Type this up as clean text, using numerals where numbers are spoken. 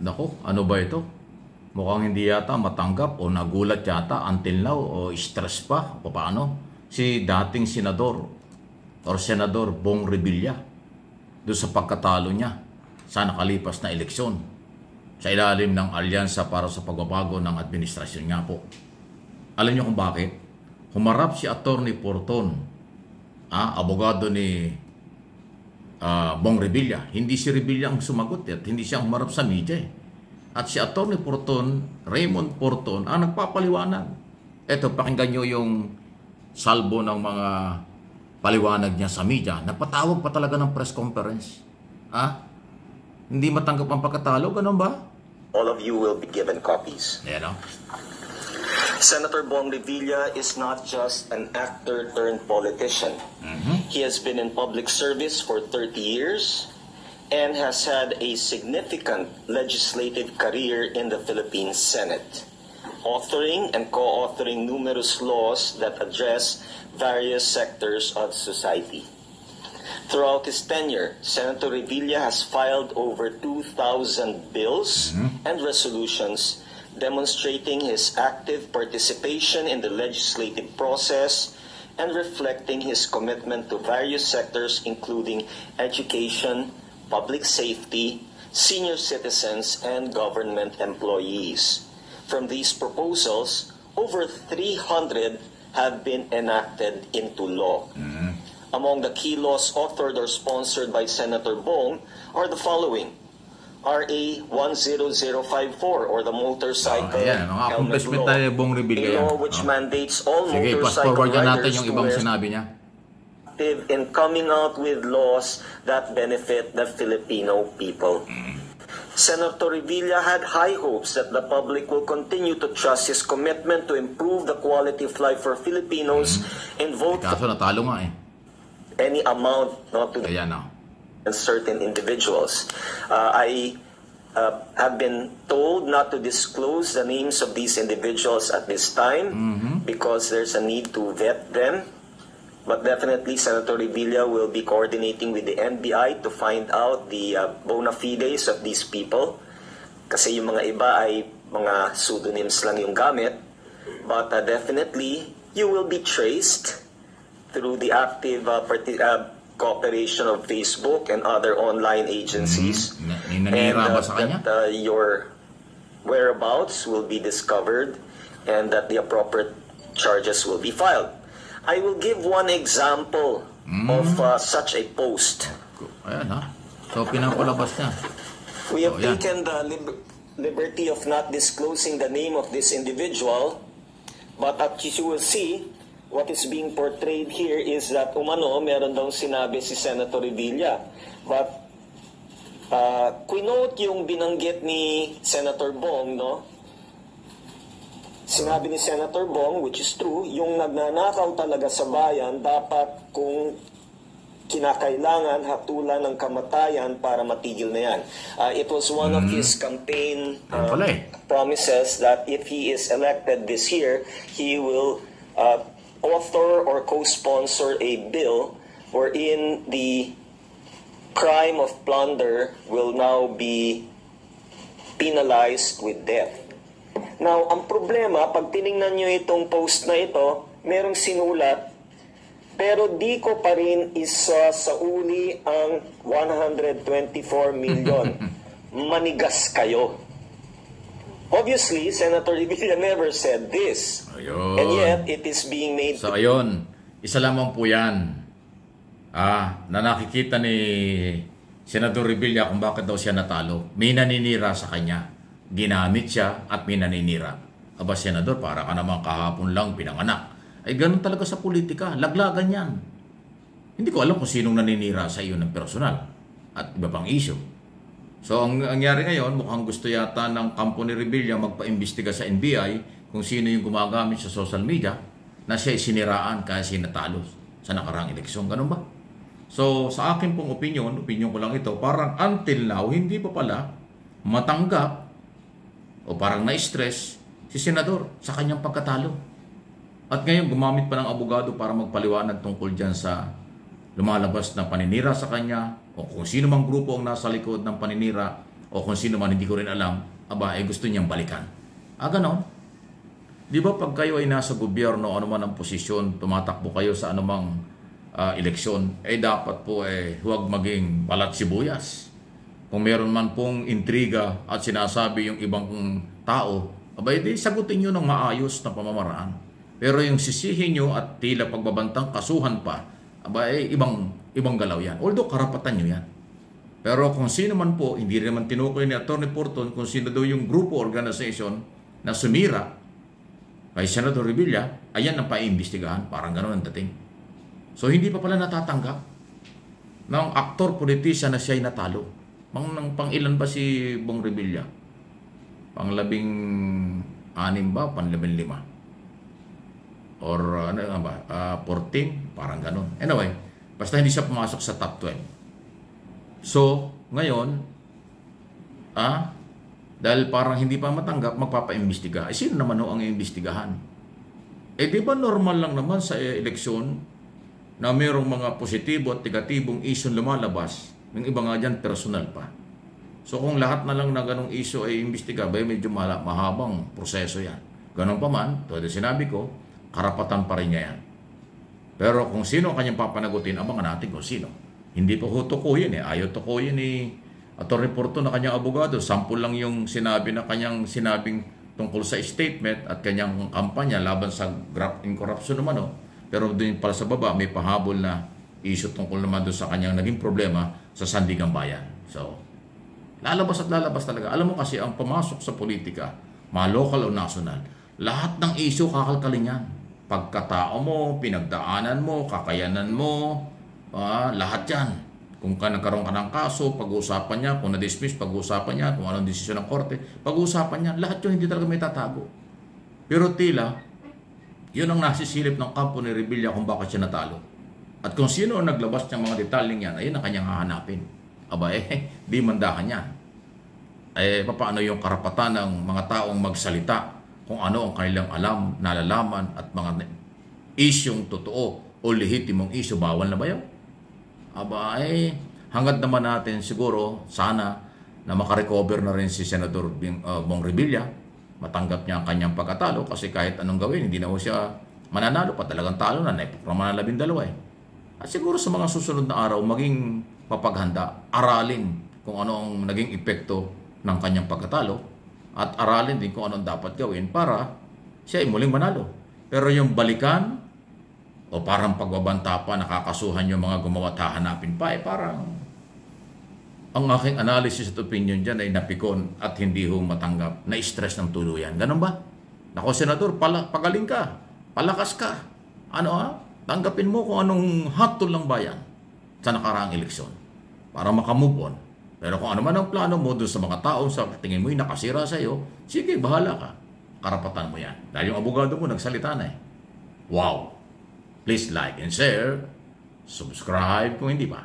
Naku, ano ba ito? Mukhang hindi yata matanggap o nagulat yata until now o stress pa o paano si dating senador or senador Bong Revilla doon sa pagkatalo niya sa nakalipas na eleksyon sa ilalim ng alyansa para sa pagbabago ng administrasyon nga po. Alam niyo kung bakit? Humarap si Attorney Porton, abogado ni Bong Revilla. Hindi si Revilla ang sumagot at hindi siya humarap sa media. At si Attorney Porton, Raymond Porton, ang nagpapaliwanag. Ito, pakinggan nyo yung salbo ng mga paliwanag niya sa media. Napatawag pa talaga ng press conference. Hindi matanggap ang pagkatalo, ganun ba? All of you will be given copies. Ayan, Senator Bong Revilla is not just an actor turned politician. He has been in public service for 30 years and has had a significant legislative career in the Philippine Senate, authoring and co-authoring numerous laws that address various sectors of society. Throughout his tenure, Senator Revilla has filed over 2,000 bills and resolutions demonstrating his active participation in the legislative process and reflecting his commitment to various sectors including education, public safety, senior citizens, and government employees. From these proposals, over 300 have been enacted into law. Among the key laws authored or sponsored by Senator Bong are the following: RA 10054 or the motorcycle helmet law, a law which mandates all motorcycle riders to wear in coming out with laws that benefit the Filipino people. Senator Revilla had high hopes that the public will continue to trust his commitment to improve the quality of life for Filipinos and vote kaso natalo nga any amount not to certain individuals. I have been told not to disclose the names of these individuals at this time because there's a need to vet them. But definitely, Senator Revilla will be coordinating with the NBI to find out the bona fides of these people. Kasi yung mga iba ay mga pseudonyms lang yung gamit. But definitely, you will be traced through the active cooperation of Facebook and other online agencies. And that your whereabouts will be discovered and that the appropriate charges will be filed. I will give one example of such a post. Ayan So pinapalabas niya. We have taken the liberty of not disclosing the name of this individual, but as you will see, what is being portrayed here is that umano, meron daw sinabi si Senator Revilla. But quinote yung binanggit ni Senator Bong, no? Sinabi ni Senator Bong, which is true, yung nagnanakaw talaga sa bayan, dapat kung kinakailangan hatulan ng kamatayan para matigil na yan. It was one of his campaign promises that if he is elected this year, he will author or co-sponsor a bill wherein the crime of plunder will now be penalized with death. Now, ang problema, pag tiningnan nyo itong post na ito, merong sinulat, pero di ko pa rin isa sa uli ang 124 million. Manigas kayo. Obviously, Senator Revilla never said this. Ayun. And yet, it is being made... So, ayun. Isa lamang po yan. Na nakikita ni Senator Revilla kung bakit daw siya natalo. May naninira sa kanya. Ginamit siya at may naninira. Aba, Senador, para ka naman kahapon lang pinanganak. Ay, ganun talaga sa politika. Laglagan yan. Hindi ko alam kung sinong naninira sa iyo ng personal at iba pang issue. So, ang nangyari ngayon, mukhang gusto yata ng kampo ni Revilla magpa-imbestiga sa NBI kung sino yung gumagamit sa social media na siya siniraan kaya siya natalo sa nakarang eleksyon. Ganun ba? So, sa akin pong opinion ko lang ito, parang until now, hindi pa pala matanggap o parang na-stress si Senador sa kanyang pagkatalo. At ngayon, gumamit pa ng abogado para magpaliwanag tungkol dyan sa lumalabas na paninira sa kanya o kung sino mang grupo ang nasa likod ng paninira o kung sino man, hindi ko rin alam, gusto niyang balikan. Ganon. Di ba pag kayo ay nasa gobyerno, ano man ang posisyon, tumatakbo kayo sa anumang eleksyon, dapat po huwag maging balat sibuyas. Kung meron man pong intriga at sinasabi yung ibang tao, di sagutin nyo ng maayos na pamamaraan. Pero yung sisihin nyo at tila pagbabantang kasuhan pa, ibang galaw yan. Although karapatan nyo yan. Pero kung sino man po, hindi naman tinukoy ni Atty. Porton kung sino daw yung grupo organization na sumira kay Senator Revilla, ayan ang paiimbestigahan. Parang gano'n ang dating. So hindi pa pala natatanggap ng aktor-politician na siya'y natalo. Pang-ilan ba si Bong Revilla? Pang-16 ba? Pang-15? Or 14? Parang gano'n. Anyway, basta hindi siya pumasok sa top 12. So, ngayon, dahil parang hindi pa matanggap, magpapaimbestiga. Sino naman ang iimbestigahan? Di ba normal lang naman sa eleksyon na mayroong mga positibo at negatibong issue lumalabas, yung iba nga dyan, personal pa. So, kung lahat na lang na ganong issue ay imbestiga, medyo mahabang proseso yan. Ganon pa man, tulad sinabi ko, karapatan pa rin niya yan. Pero kung sino ang kanyang papanagutin, abangan natin kung sino. Hindi pa tukuyin ayaw tukuyin ni Atty. Porton na kanyang abogado. Sample lang yung sinabi na kanyang sinabing tungkol sa statement at kanyang kampanya laban sa graft and corruption naman. Pero doon pala sa baba, may pahabol na issue tungkol naman doon sa kanyang naging problema sa Sandigan Bayan. So, lalabas at lalabas talaga. Alam mo kasi, ang pumasok sa politika, local o national, lahat ng issue kakalkalin yan. Pagkatao mo, pinagdaanan mo, kakayanan mo, lahat yan. Kung nagkaroon ka ng kaso, pag-uusapan niya. Kung na-dismiss, pag-uusapan niya. Kung anong desisyon ng korte, pag-uusapan niya. Lahat yun hindi talaga may tatago. Pero tila, yun ang nasisilip ng kampo ni Revilla kung bakit siya natalo. At kung sino ang naglabas ng mga detaling yan, ayun ang kanyang hahanapin. Di mandahan yan. Paano yung karapatan ng mga taong magsalita kung ano ang kanilang alam, nalalaman at mga isyong totoo o lehitimong isyo, bawal na ba yun? Hangad naman natin siguro, sana, na makarecover na rin si Senator Bong Revilla, matanggap niya ang kanyang pagkatalo kasi kahit anong gawin, hindi na siya mananalo pa, talagang talo na, naipakrama na 12. At siguro sa mga susunod na araw, maging papaghanda, aralin kung ano ang naging epekto ng kanyang pagkatalo at aralin din kung anong dapat gawin para siya ay muling manalo. Pero yung balikan, o parang pagbabanta pa, nakakasuhan yung mga gumawa at hahanapin pa, parang ang aking analysis at opinion dyan ay napikon at hindi matanggap, na-stress ng tuluyan. Ganun ba? Nako, Senador, pagaling ka, palakas ka. Tanggapin mo kung anong hatol ng bayan sa nakaraang eleksyon para makamove on. Pero kung ano man ang plano mo doon sa mga tao sa tingin mo yung nakasira sa iyo, sige, bahala ka. Karapatan mo yan. Dahil yung abogado mo nagsalita na Wow! Please like and share, subscribe kung hindi pa.